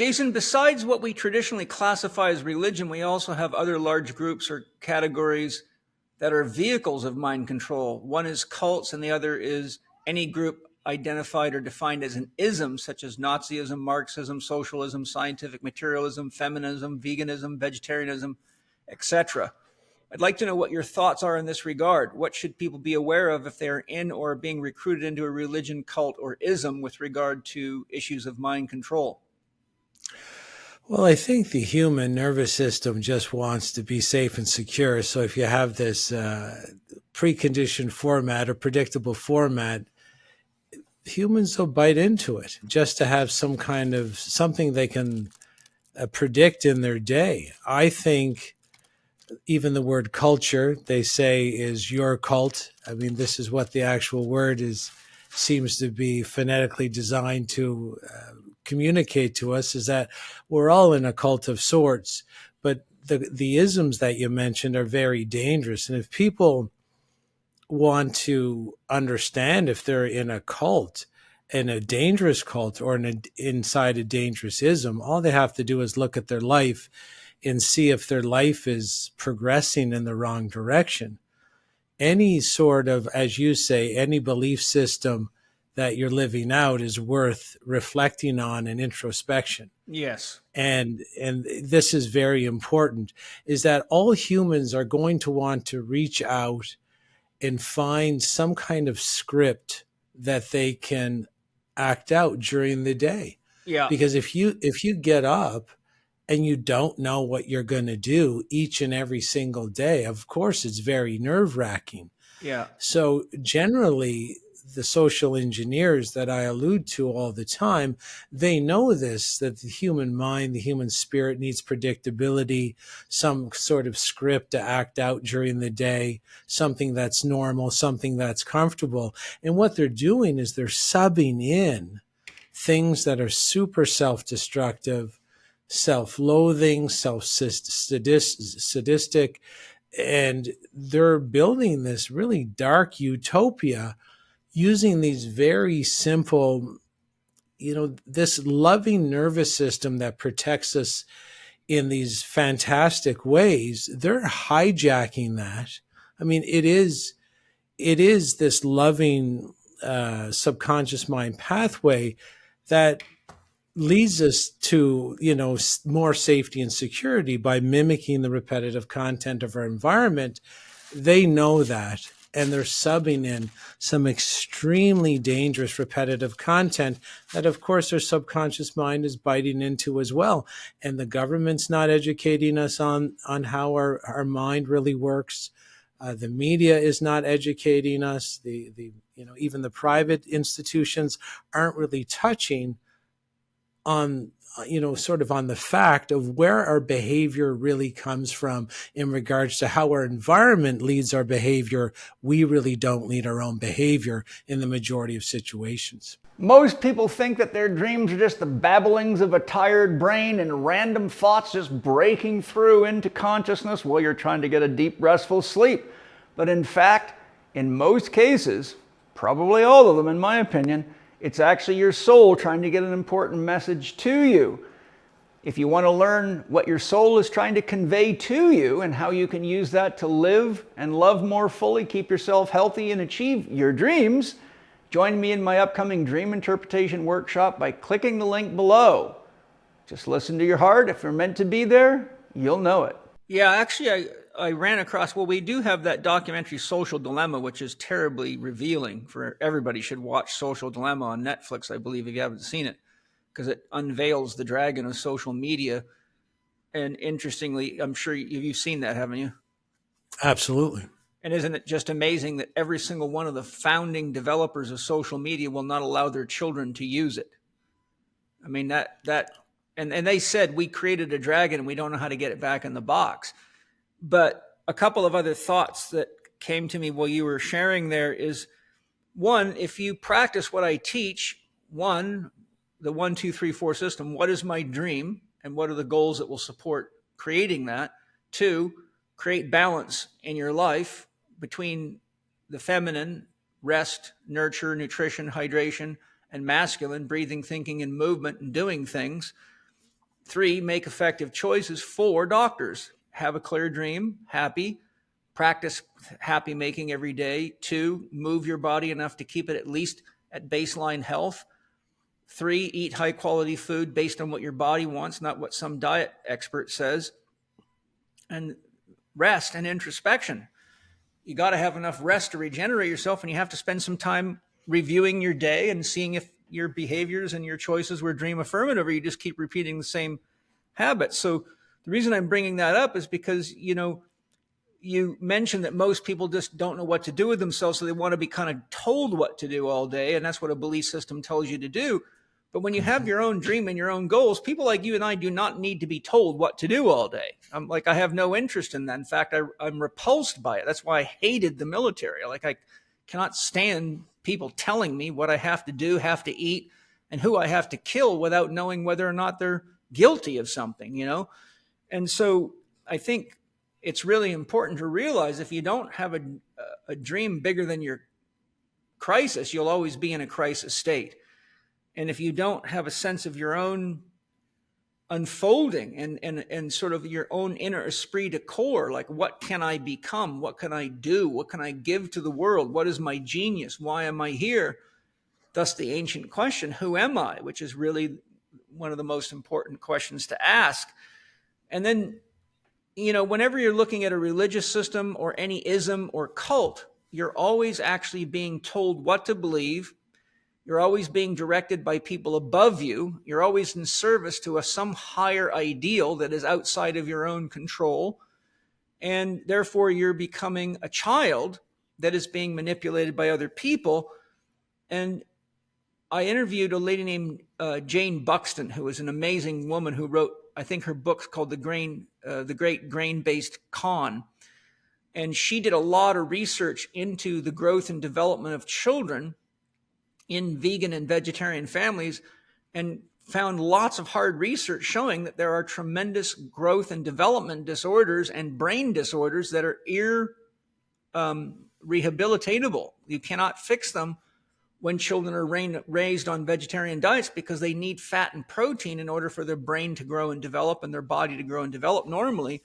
Jason, besides what we traditionally classify as religion, we also have other large groups or categories that are vehicles of mind control. One is cults, and the other is any group identified or defined as an ism, such as Nazism, Marxism, socialism, scientific materialism, feminism, veganism, vegetarianism, etc. I'd like to know what your thoughts are in this regard. What should people be aware of if they are in or being recruited into a religion, cult, or ism with regard to issues of mind control? Well, I think the human nervous system just wants to be safe and secure. So if you have this preconditioned format or predictable format, humans will bite into it just to have some kind of something they can predict in their day. I think even the word culture, they say, is your cult. I mean, this is what the actual word is, seems to be phonetically designed to communicate to us, is that we're all in a cult of sorts. But the isms that you mentioned are very dangerous. And if people want to understand if they're in a cult, in a dangerous cult, or inside a dangerous ism, all they have to do is look at their life and see if their life is progressing in the wrong direction. Any sort of, as you say, any belief system that you're living out is worth reflecting on and introspection. Yes. And this is very important, is that all humans are going to want to reach out and find some kind of script that they can act out during the day. Yeah. Because if you get up and you don't know what you're going to do each and every single day, of course, it's very nerve-wracking. Yeah. So generally, the social engineers that I allude to all the time, they know this, that the human mind, the human spirit needs predictability, some sort of script to act out during the day, something that's normal, something that's comfortable. And what they're doing is they're subbing in things that are super self-destructive, self-loathing, sadistic, and they're building this really dark utopia using these very simple, this loving nervous system that protects us in these fantastic ways. They're hijacking that. I mean, it is this loving subconscious mind pathway that leads us to, more safety and security by mimicking the repetitive content of our environment. They know that, and they're subbing in some extremely dangerous repetitive content that, of course, our subconscious mind is biting into as well. And the government's not educating us on how our mind really works. The media is not educating us. Even the private institutions aren't really touching on sort of on the fact of where our behavior really comes from in regards to how our environment leads our behavior. We really don't lead our own behavior in the majority of situations. Most people think that their dreams are just the babblings of a tired brain and random thoughts just breaking through into consciousness while you're trying to get a deep, restful sleep. But in fact, in most cases, probably all of them in my opinion, it's actually your soul trying to get an important message to you. If you want to learn what your soul is trying to convey to you and how you can use that to live and love more fully, keep yourself healthy, and achieve your dreams, join me in my upcoming Dream Interpretation Workshop by clicking the link below. Just listen to your heart. If you're meant to be there, you'll know it. Yeah, actually, I ran across, we do have that documentary Social Dilemma, which is terribly revealing. For everybody should watch Social Dilemma on Netflix, I believe, if you haven't seen it, because it unveils the dragon of social media. And interestingly, I'm sure you've seen that, haven't you? Absolutely. And isn't it just amazing that every single one of the founding developers of social media will not allow their children to use it? I mean, and they said, we created a dragon and we don't know how to get it back in the box. But a couple of other thoughts that came to me while you were sharing there is, one, if you practice what I teach, the 1, 2, 3, 4 system, what is my dream and what are the goals that will support creating that? 2, create balance in your life between the feminine, rest, nurture, nutrition, hydration, and masculine, breathing, thinking, and movement, and doing things. 3, make effective choices. 4, doctors, have a clear dream, happy, practice happy making every day. 2, move your body enough to keep it at least at baseline health. 3, eat high quality food based on what your body wants, not what some diet expert says. And rest and introspection. You got to have enough rest to regenerate yourself, and you have to spend some time reviewing your day and seeing if your behaviors and your choices were dream affirmative, or you just keep repeating the same habits. So the reason I'm bringing that up is because, you mentioned that most people just don't know what to do with themselves, so they want to be kind of told what to do all day, and that's what a belief system tells you to do. But when you have your own dream and your own goals, people like you and I do not need to be told what to do all day. I have no interest in that. In fact, I'm repulsed by it. That's why I hated the military. I cannot stand people telling me what I have to do, have to eat, and who I have to kill without knowing whether or not they're guilty of something, And so I think it's really important to realize if you don't have a dream bigger than your crisis, you'll always be in a crisis state. And if you don't have a sense of your own unfolding and sort of your own inner esprit de corps, like what can I become? What can I do? What can I give to the world? What is my genius? Why am I here? Thus the ancient question, who am I? Which is really one of the most important questions to ask. And then, whenever you're looking at a religious system or any ism or cult, you're always actually being told what to believe. You're always being directed by people above you. You're always in service to some higher ideal that is outside of your own control. And therefore, you're becoming a child that is being manipulated by other people. And I interviewed a lady named Jane Buxton, who is an amazing woman who wrote, I think her book's called The Great Grain-Based Con. And she did a lot of research into the growth and development of children in vegan and vegetarian families, and found lots of hard research showing that there are tremendous growth and development disorders and brain disorders that are rehabilitatable. You cannot fix them when children are raised on vegetarian diets, because they need fat and protein in order for their brain to grow and develop and their body to grow and develop normally.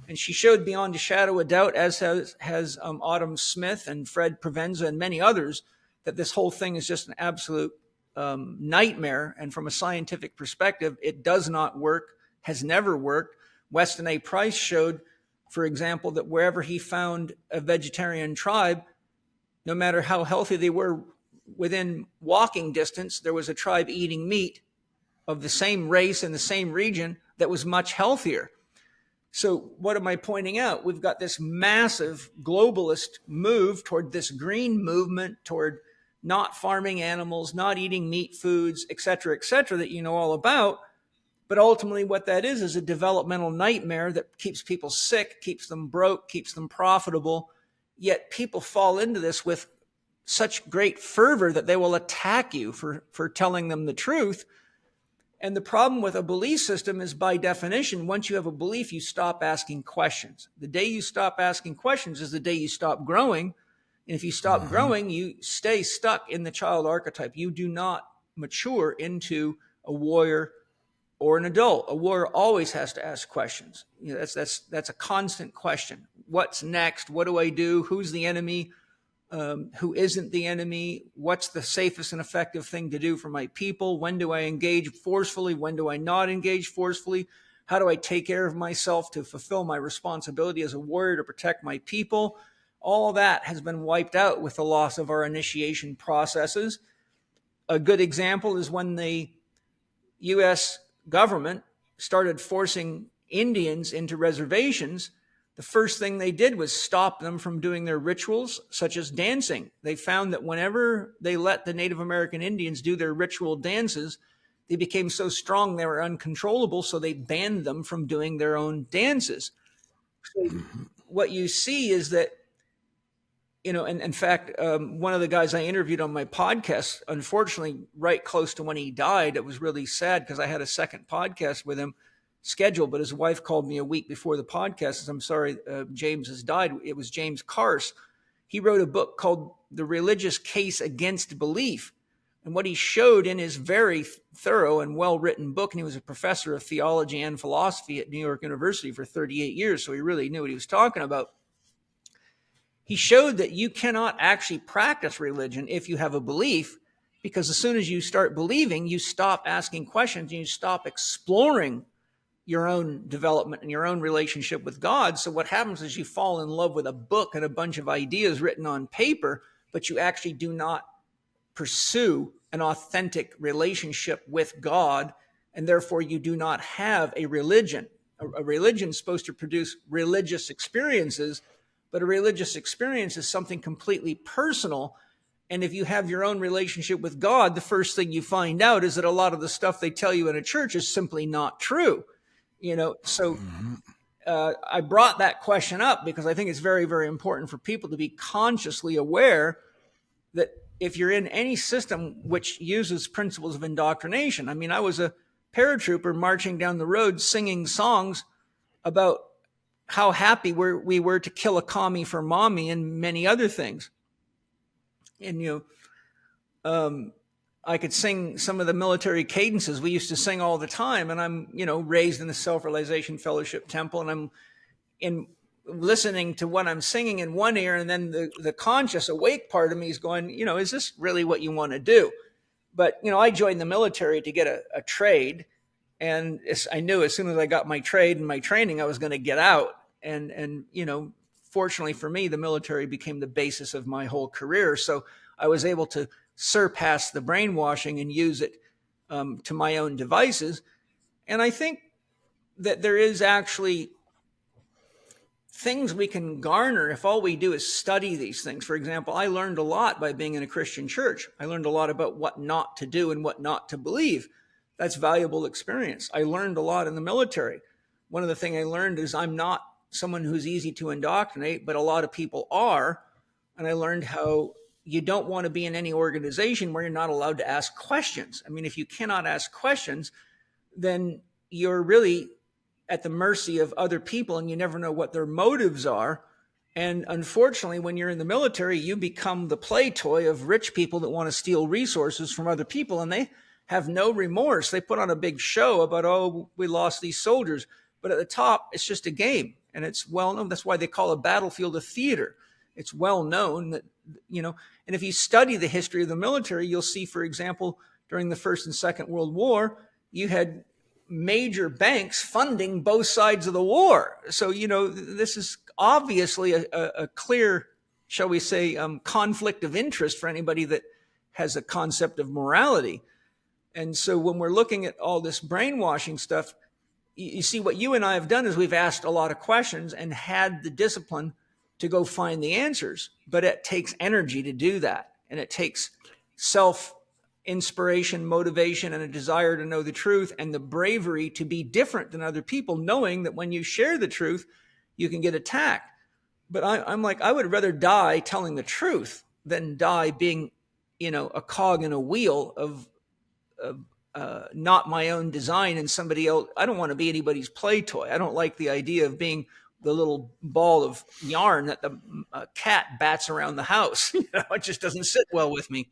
And she showed beyond a shadow of doubt, as has Autumn Smith and Fred Provenza and many others, that this whole thing is just an absolute nightmare. And from a scientific perspective, it does not work, has never worked. Weston A. Price showed, for example, that wherever he found a vegetarian tribe, no matter how healthy they were within walking distance, there was a tribe eating meat of the same race in the same region that was much healthier. So what am I pointing out? We've got this massive globalist move toward this green movement, toward not farming animals, not eating meat foods, et cetera, that you know all about. But ultimately what that is a developmental nightmare that keeps people sick, keeps them broke, keeps them profitable. Yet people fall into this with such great fervor that they will attack you for telling them the truth. And the problem with a belief system is, by definition, once you have a belief, you stop asking questions. The day you stop asking questions is the day you stop growing. And if you stop growing, you stay stuck in the child archetype. You do not mature into a warrior or an adult. A warrior always has to ask questions. That's a constant question. What's next? What do I do? Who's the enemy? Who isn't the enemy? What's the safest and effective thing to do for my people? When do I engage forcefully? When do I not engage forcefully? How do I take care of myself to fulfill my responsibility as a warrior to protect my people? All that has been wiped out with the loss of our initiation processes. A good example is when the U.S. government started forcing Indians into reservations. The first thing they did was stop them from doing their rituals, such as dancing. They found that whenever they let the Native American Indians do their ritual dances, they became so strong they were uncontrollable, so they banned them from doing their own dances. So what you see is that, and in fact, one of the guys I interviewed on my podcast, unfortunately, right close to when he died, it was really sad because I had a second podcast with him scheduled, but his wife called me a week before the podcast and said, I'm sorry, James has died. It was James Carse. He wrote a book called The Religious Case Against Belief, And what he showed in his very thorough and well-written book, and he was a professor of theology and philosophy at New York University for 38 years, so he really knew what he was talking about. He showed that you cannot actually practice religion if you have a belief, because as soon as you start believing, you stop asking questions and you stop exploring your own development and your own relationship with God. So what happens is you fall in love with a book and a bunch of ideas written on paper, but you actually do not pursue an authentic relationship with God, and therefore you do not have a religion. A religion is supposed to produce religious experiences, but a religious experience is something completely personal. And if you have your own relationship with God, the first thing you find out is that a lot of the stuff they tell you in a church is simply not true. So I brought that question up because I think it's very, very important for people to be consciously aware that if you're in any system which uses principles of indoctrination, I mean, I was a paratrooper marching down the road singing songs about how happy we were to kill a commie for mommy and many other things. And, I could sing some of the military cadences we used to sing all the time. And I'm, raised in the Self-Realization Fellowship Temple, and I'm listening to what I'm singing in one ear, and then the conscious awake part of me is going, is this really what you want to do? But, I joined the military to get a trade. And I knew as soon as I got my trade and my training, I was going to get out. And fortunately for me, the military became the basis of my whole career. So I was able to surpass the brainwashing and use it to my own devices. And I think that there is actually things we can garner if all we do is study these things. For example, I learned a lot by being in a Christian church. I learned a lot about what not to do and what not to believe. That's valuable experience. I learned a lot in the military. One of the things I learned is I'm not someone who's easy to indoctrinate, but a lot of people are. And I learned how you don't want to be in any organization where you're not allowed to ask questions. I mean, if you cannot ask questions, then you're really at the mercy of other people, and you never know what their motives are. And unfortunately, when you're in the military, you become the play toy of rich people that want to steal resources from other people, and they have no remorse. They put on a big show about, oh, we lost these soldiers. But at the top, it's just a game. And it's well known. That's why they call a battlefield a theater. It's well known that, and if you study the history of the military, you'll see, for example, during the First and Second World War, you had major banks funding both sides of the war. So, this is obviously a clear, shall we say, conflict of interest for anybody that has a concept of morality. And so when we're looking at all this brainwashing stuff, you see what you and I have done is we've asked a lot of questions and had the discipline to go find the answers. But it takes energy to do that. And it takes self-inspiration, motivation, and a desire to know the truth, and the bravery to be different than other people, knowing that when you share the truth, you can get attacked. But I'm like, I would rather die telling the truth than die being, a cog in a wheel of not my own design and somebody else. I don't want to be anybody's play toy. I don't like the idea of being the little ball of yarn that the cat bats around the house. It just doesn't sit well with me.